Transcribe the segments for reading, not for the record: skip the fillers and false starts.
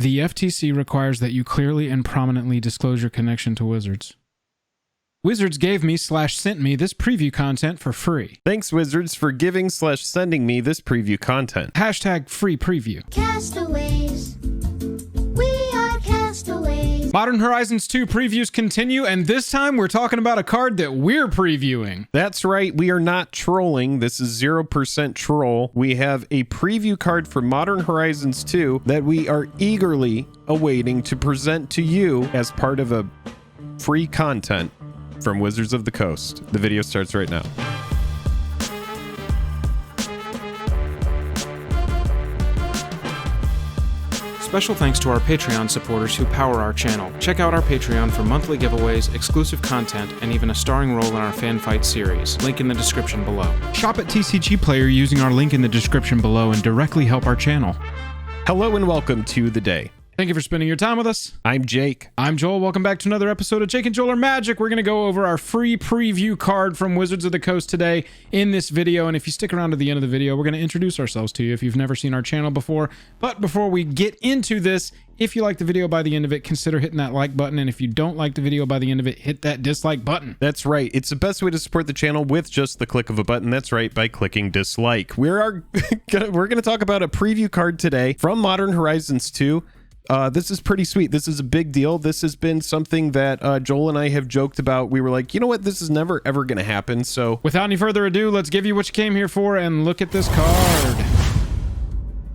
The FTC requires that you clearly and prominently disclose your connection to Wizards. Wizards gave me/sent me this preview content for free. Thanks, Wizards, for giving/sending me this preview content. Hashtag free preview. Castaways. We are castaways. Modern Horizons 2 previews continue, and this time we're talking about a card that we're previewing. That's right, we are not trolling. This is 0% troll. We have a preview card for Modern Horizons 2 that we are eagerly awaiting to present to you as part of a free content from Wizards of the Coast. The video starts right now. Special thanks to our Patreon supporters who power our channel. Check out our Patreon for monthly giveaways, exclusive content, and even a starring role in our fan fight series. Link in the description below. Shop at TCG Player using our link in the description below and directly help our channel. Hello and welcome to the day. Thank you for spending your time with us. I'm Jake. I'm Joel. Welcome back to another episode of Jake and Joel Are Magic. We're going to go over our free preview card from Wizards of the Coast today in this video. And if you stick around to the end of the video, we're going to introduce ourselves to you if you've never seen our channel before. But before we get into this, if you like the video by the end of it, consider hitting that like button. And if you don't like the video by the end of it, hit that dislike button. That's right. It's the best way to support the channel with just the click of a button. That's right, by clicking dislike. We're going to talk about a preview card today from Modern Horizons 2. This is pretty sweet. This is a big deal. This has been something that Joel and I have joked about. We were like, you know what? This is never, ever going to happen. So without any further ado, let's give you what you came here for and look at this card.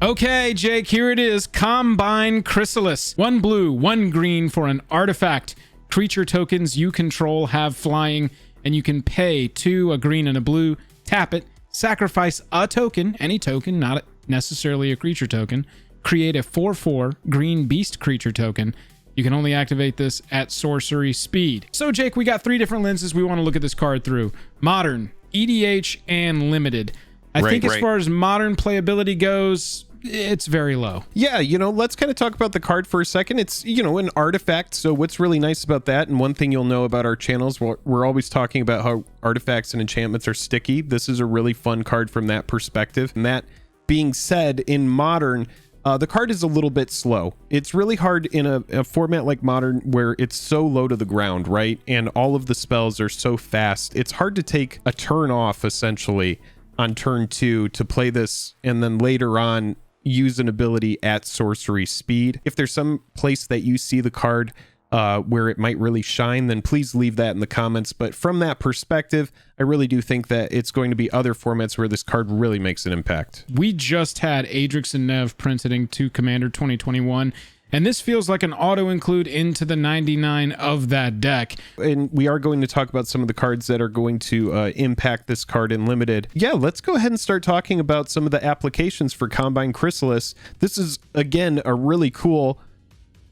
Okay, Jake, here it is. Combine Chrysalis. 1 blue, 1 green for an artifact. Creature tokens you control have flying, and you can pay 2, a green and a blue. Tap it. Sacrifice a token, any token, not necessarily a creature token. Create a 4/4 green beast creature token. You can only activate this at sorcery speed. So Jake, we got 3 different lenses we want to look at this card through. Modern, EDH, and limited. I think as far as modern playability goes, it's very low. Yeah, you know, let's kind of talk about the card for a second. It's, you know, an artifact. So what's really nice about that, and one thing you'll know about our channels, we're always talking about how artifacts and enchantments are sticky. This is a really fun card from that perspective. And that being said, in modern, the card is a little bit slow. It's really hard in a format like Modern where it's so low to the ground, right? And all of the spells are so fast. It's hard to take a turn off, essentially, on turn 2 to play this and then later on use an ability at sorcery speed. If there's some place that you see the card where it might really shine, then please leave that in the comments. But from that perspective, I really do think that it's going to be other formats where this card really makes an impact. We just had Adrix and Nev printed into Commander 2021, and this feels like an auto-include into the 99 of that deck. And we are going to talk about some of the cards that are going to impact this card in Limited. Yeah, let's go ahead and start talking about some of the applications for Combine Chrysalis. This is, again, a really cool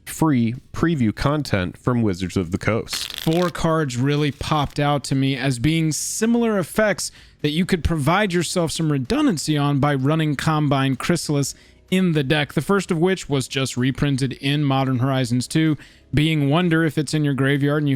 free preview content from Wizards of the Coast. 4 cards really popped out to me as being similar effects that you could provide yourself some redundancy on by running Combine Chrysalis in the deck. The first of which was just reprinted in Modern Horizons 2, being Wonder. If it's in your graveyard and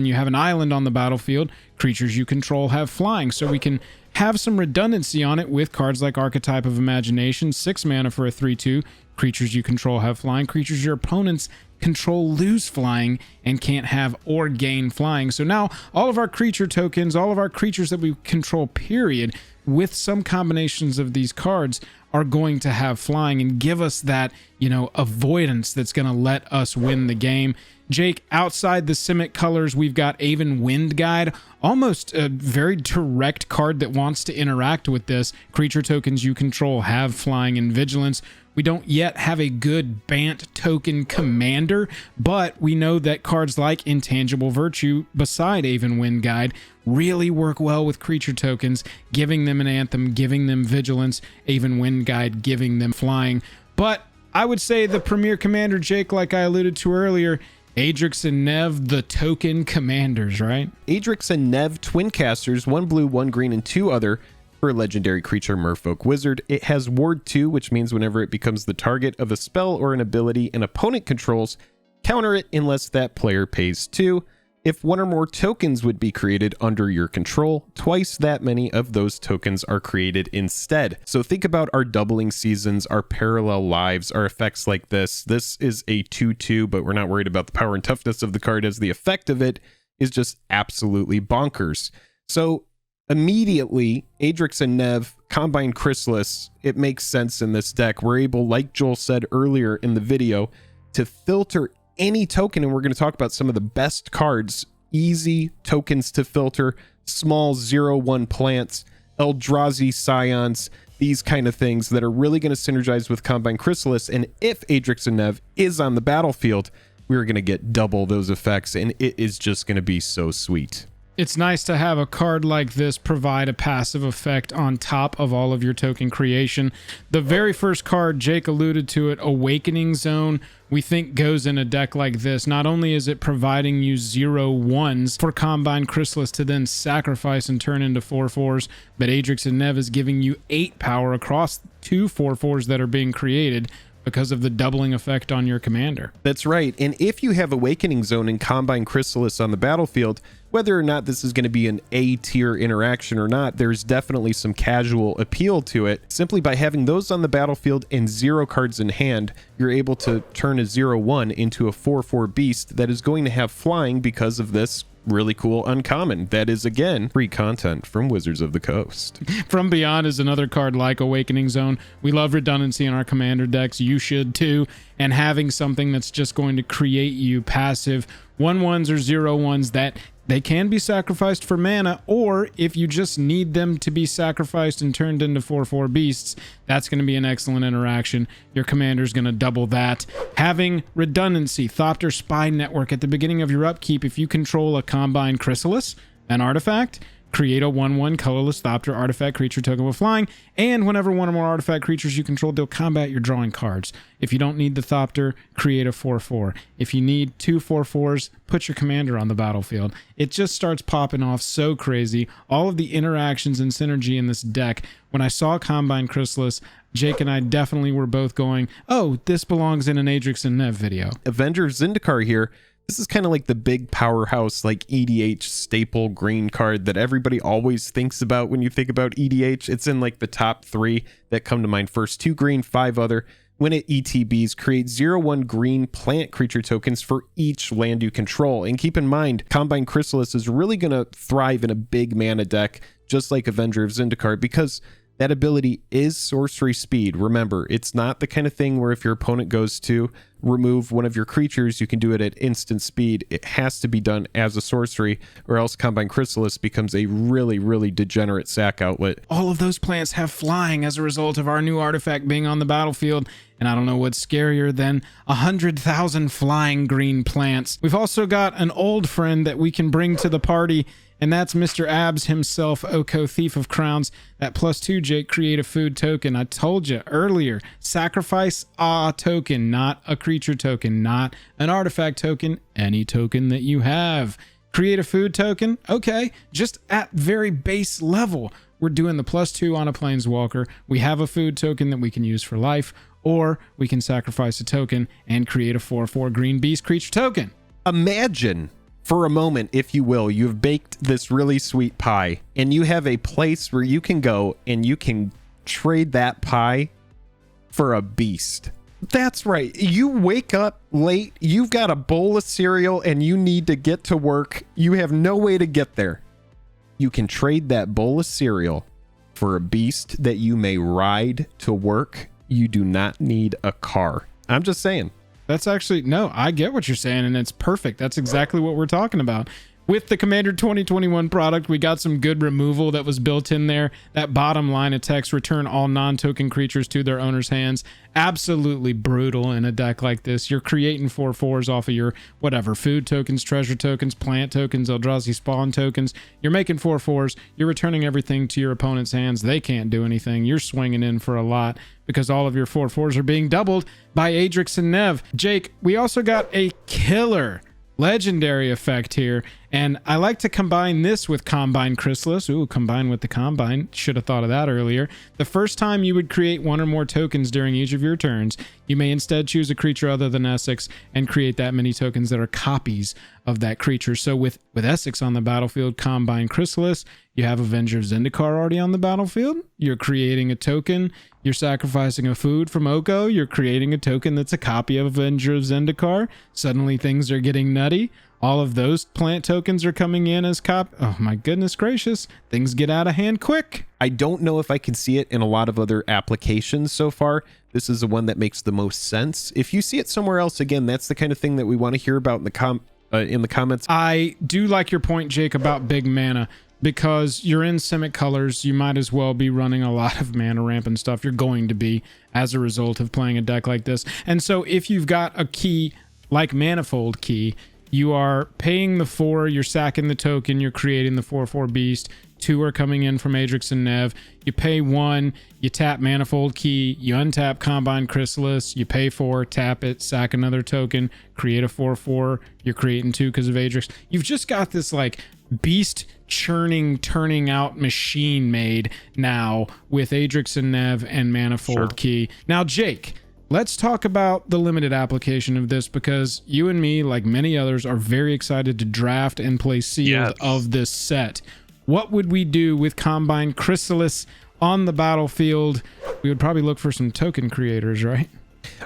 you have an island on the battlefield, creatures you control have flying. So we can have some redundancy on it with cards like Archetype of Imagination, 6 mana for a 3/2. Creatures you control have flying. Creatures your opponents control lose flying and can't have or gain flying. So now all of our creature tokens, all of our creatures that we control, period, with some combinations of these cards are going to have flying and give us that, you know, avoidance that's going to let us win the game. Jake, outside the Simic colors, we've got Aven Wind Guide, almost a very direct card that wants to interact with this. Creature tokens you control have flying and vigilance. We don't yet have a good Bant token commander, but we know that cards like Intangible Virtue beside Aven Wind Guide really work well with creature tokens, giving them an anthem, giving them vigilance, Aven Wind Guide giving them flying. But I would say the premier commander, Jake, like I alluded to earlier, Adrix and Nev, the token commanders, right? Adrix and Nev, twin casters, 1 blue, 1 green, and 2 other for a legendary creature Merfolk Wizard. It has Ward 2, which means whenever it becomes the target of a spell or an ability an opponent controls, counter it unless that player pays 2. If one or more tokens would be created under your control, twice that many of those tokens are created instead. So think about our doubling seasons, our parallel lives, our effects like this. This is a 2/2, but we're not worried about the power and toughness of the card, as the effect of it is just absolutely bonkers. So immediately, Adrix and Nev, Combine Chrysalis, it makes sense in this deck. We're able, like Joel said earlier in the video, to filter any token, and we're going to talk about some of the best cards, easy tokens to filter, small 0/1 plants, Eldrazi Scions, these kind of things that are really going to synergize with Combine Chrysalis. And if Adrix and Nev is on the battlefield, we're going to get double those effects, and it is just going to be so sweet. It's nice to have a card like this provide a passive effect on top of all of your token creation. The very first card, Jake alluded to it, Awakening Zone, we think goes in a deck like this. Not only is it providing you 0/1s for Combine Chrysalis to then sacrifice and turn into 4/4s, but Adrix and Nev is giving you 8 power across 2 4/4s that are being created because of the doubling effect on your commander. That's right. And if you have Awakening Zone and Combine Chrysalis on the battlefield, whether or not this is going to be an A-tier interaction or not, there's definitely some casual appeal to it. Simply by having those on the battlefield and 0 cards in hand, you're able to turn a 0/1 into a 4/4 beast that is going to have flying because of this really cool uncommon. That is, again, free content from Wizards of the Coast. From Beyond is another card like Awakening Zone. We love redundancy in our commander decks. You should too. And having something that's just going to create you passive 1/1s or 0/1s that they can be sacrificed for mana, or if you just need them to be sacrificed and turned into 4/4 beasts, that's going to be an excellent interaction. Your commander's going to double that. Having redundancy, Thopter Spy Network at the beginning of your upkeep, if you control a Combine Chrysalis, an artifact, create a 1/1 colorless Thopter artifact creature token with flying, and whenever one or more artifact creatures you control deal combat, you're drawing cards. If you don't need the Thopter, create a 4/4. If you need 2 4/4s, put your commander on the battlefield. It just starts popping off so crazy. All of the interactions and synergy in this deck. When I saw Combine Chrysalis, Jake and I definitely were both going, oh, this belongs in an Adrix and Nev video. Avenger Zendikar here. This is kind of like the big powerhouse, like EDH staple green card that everybody always thinks about when you think about EDH. It's in like the top 3 that come to mind first. 2 green, 5 other. When it ETBs, create 0/1 green plant creature tokens for each land you control. And keep in mind, Combine Chrysalis is really going to thrive in a big mana deck, just like Avenger of Zendikar, because that ability is sorcery speed. Remember, it's not the kind of thing where if your opponent goes to remove one of your creatures, you can do it at instant speed. It has to be done as a sorcery, or else Combine Chrysalis becomes a really, really degenerate sack outlet. All of those plants have flying as a result of our new artifact being on the battlefield, and I don't know what's scarier than 100,000 flying green plants. We've also got an old friend that we can bring to the party, and that's Mr. Abs himself, Oko, Thief of Crowns. That +2, Jake, create a food token. I told you earlier, sacrifice a token, not a creature token, not an artifact token, any token that you have. Create a food token, okay, just at very base level. We're doing the +2 on a Planeswalker. We have a food token that we can use for life, or we can sacrifice a token and create a 4/4 green beast creature token. Imagine, for a moment, if you will, you've baked this really sweet pie and you have a place where you can go and you can trade that pie for a beast. That's right. You wake up late, you've got a bowl of cereal and you need to get to work. You have no way to get there. You can trade that bowl of cereal for a beast that you may ride to work. You do not need a car. I'm just saying. That's actually, no, I get what you're saying, and it's perfect. That's exactly what we're talking about. With the Commander 2021 product, we got some good removal that was built in there. That bottom line of text, return all non-token creatures to their owner's hands. Absolutely brutal in a deck like this. You're creating 4/4s off of your, whatever, food tokens, treasure tokens, plant tokens, Eldrazi spawn tokens. You're making 4/4s. You're returning everything to your opponent's hands. They can't do anything. You're swinging in for a lot because all of your 4/4s are being doubled by Adrix and Nev. Jake, we also got a killer legendary effect here, And I like to combine this with Combine Chrysalis. Ooh, combine with the Combine. Should have thought of that earlier. The first time you would create one or more tokens during each of your turns, you may instead choose a creature other than Essex and create that many tokens that are copies of that creature. So with Essex on the battlefield, Combine Chrysalis, you have Avenger of Zendikar already on the battlefield. You're creating a token. You're sacrificing a food from Oko. You're creating a token that's a copy of Avenger of Zendikar. Suddenly things are getting nutty. All of those plant tokens are coming in as oh my goodness gracious. Things get out of hand quick. I don't know if I can see it in a lot of other applications so far. This is the one that makes the most sense. If you see it somewhere else, again, that's the kind of thing that we want to hear about in the comments. I do like your point, Jake, about big mana, because you're in Simic colors. You might as well be running a lot of mana ramp and stuff. You're going to be as a result of playing a deck like this. And so if you've got a key like Manifold Key, you are paying the 4, you're sacking the token, you're creating the 4/4 beast. 2 are coming in from Adrix and Nev. You pay 1, you tap Manifold Key, you untap Combine Chrysalis, you pay 4, tap it, sack another token, create a 4/4. You're creating 2 because of Adrix. You've just got this like beast churning, turning out machine made now with Adrix and Nev and Manifold Key. Now, Jake, let's talk about the limited application of this, because you and me, like many others, are very excited to draft and play sealed of this set. What would we do with Combine Chrysalis on the battlefield? We would probably look for some token creators, right?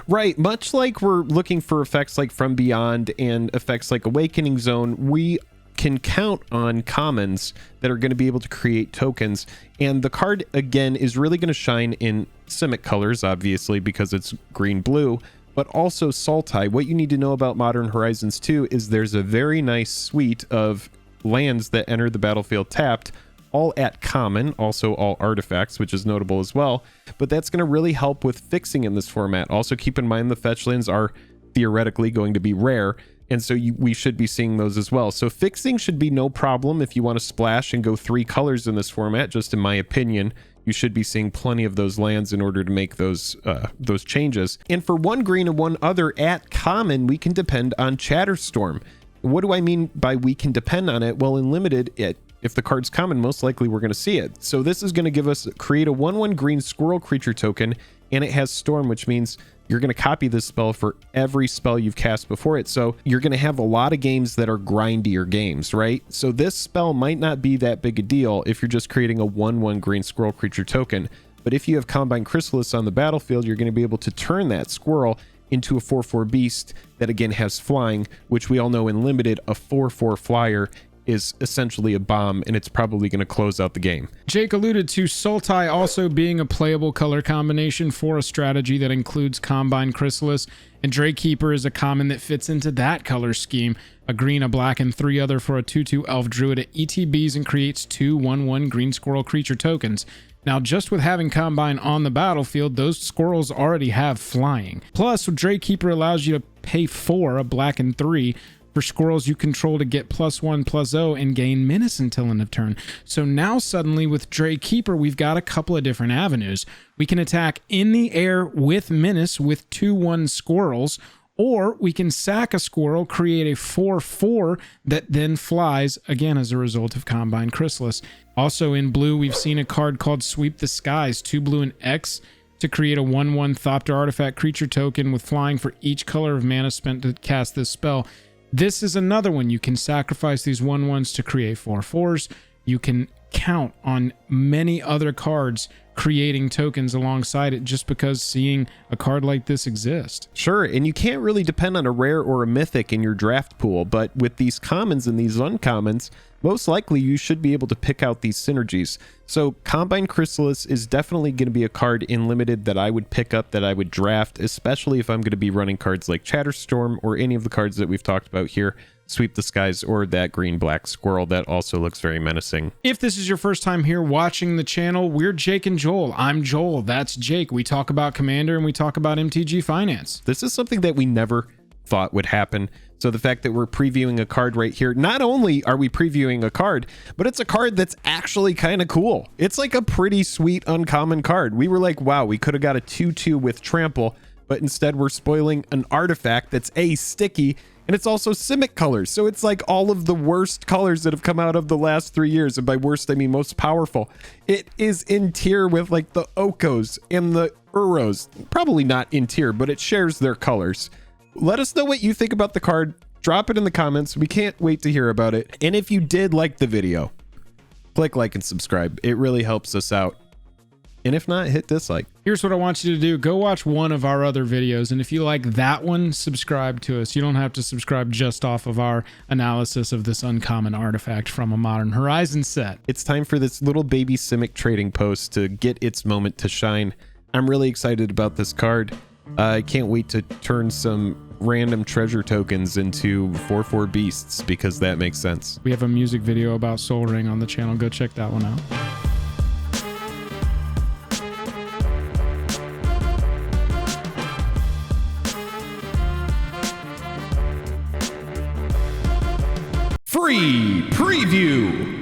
Right. Much like we're looking for effects like From Beyond and effects like Awakening Zone, we can count on commons that are going to be able to create tokens. And the card, again, is really going to shine in Simic colors, obviously, because it's green-blue, but also Sultai. What you need to know about Modern Horizons 2 is there's a very nice suite of lands that enter the battlefield tapped, all at common, also all artifacts, which is notable as well. But that's going to really help with fixing in this format. Also, keep in mind the fetch lands are theoretically going to be rare, and so we should be seeing those as well. So fixing should be no problem if you want to splash and go 3 colors in this format. Just in my opinion, you should be seeing plenty of those lands in order to make those changes. And for 1 green and 1 other at common, we can depend on Chatterstorm. What do I mean by we can depend on it? Well, in limited, if the card's common, most likely we're going to see it. So this is going to give us create a 1/1 green squirrel creature token, and it has Storm, which means you're going to copy this spell for every spell you've cast before it. So you're going to have a lot of games that are grindier games, right? So this spell might not be that big a deal if you're just creating a 1/1 green squirrel creature token. But if you have Combine Chrysalis on the battlefield, you're going to be able to turn that squirrel into a 4/4 beast that again has flying, which we all know in limited, a 4/4 flyer is essentially a bomb, and it's probably going to close out the game. Jake alluded to Sultai also being a playable color combination for a strategy that includes Combine Chrysalis, and Drakekeeper is a common that fits into that color scheme. A green, a black, and 3 other for a 2/2 elf druid. It ETBs and creates 2 1/1 green squirrel creature tokens. Now, just with having Combine on the battlefield, those squirrels already have flying. Plus, Drakekeeper allows you to pay 4, a black and 3, for squirrels you control to get +1/+0 and gain menace until end of turn. So now suddenly with Drakekeeper, we've got a couple of different avenues. We can attack in the air with menace with 2/1 squirrels, or we can sack a squirrel, create a 4/4 that then flies, again as a result of Combine Chrysalis. Also in blue, we've seen a card called Sweep the Skies, 2 blue and X, to create a 1/1 Thopter artifact creature token with flying for each color of mana spent to cast this spell. This is another one. You can sacrifice these 1/1s to create 4/4s. You can count on many other cards creating tokens alongside it just because seeing a card like this exist. Sure, and you can't really depend on a rare or a mythic in your draft pool, but with these commons and these uncommons, most likely you should be able to pick out these synergies. So Combine Chrysalis is definitely going to be a card in limited that I would pick up, that I would draft, especially if I'm going to be running cards like Chatterstorm or any of the cards that we've talked about here, Sweep the Skies, or that green-black squirrel that also looks very menacing. If this is your first time here watching the channel, we're Jake and Joel. I'm Joel, that's Jake. We talk about Commander and we talk about MTG Finance. This is something that we never thought would happen. So the fact that we're previewing a card right here, not only are we previewing a card, but it's a card that's actually kind of cool. It's like a pretty sweet uncommon card. We were like, wow, we could have got a 2/2 with Trample, but instead we're spoiling an artifact that's A, sticky, And it's also Simic colors. So it's like all of the worst colors that have come out of the last 3 years. And by worst, I mean most powerful. It is in tier with like the Okos and the Uros. Probably not in tier, but it shares their colors. Let us know what you think about the card. Drop it in the comments. We can't wait to hear about it. And if you did like the video, click like and subscribe. It really helps us out. And if not, hit dislike. Here's what I want you to do. Go watch one of our other videos. And if you like that one, subscribe to us. You don't have to subscribe just off of our analysis of this uncommon artifact from a Modern Horizon set. It's time for this little baby Simic trading post to get its moment to shine. I'm really excited about this card. I can't wait to turn some random treasure tokens into 4/4 beasts because that makes sense. We have a music video about Sol Ring on the channel. Go check that one out. Free preview.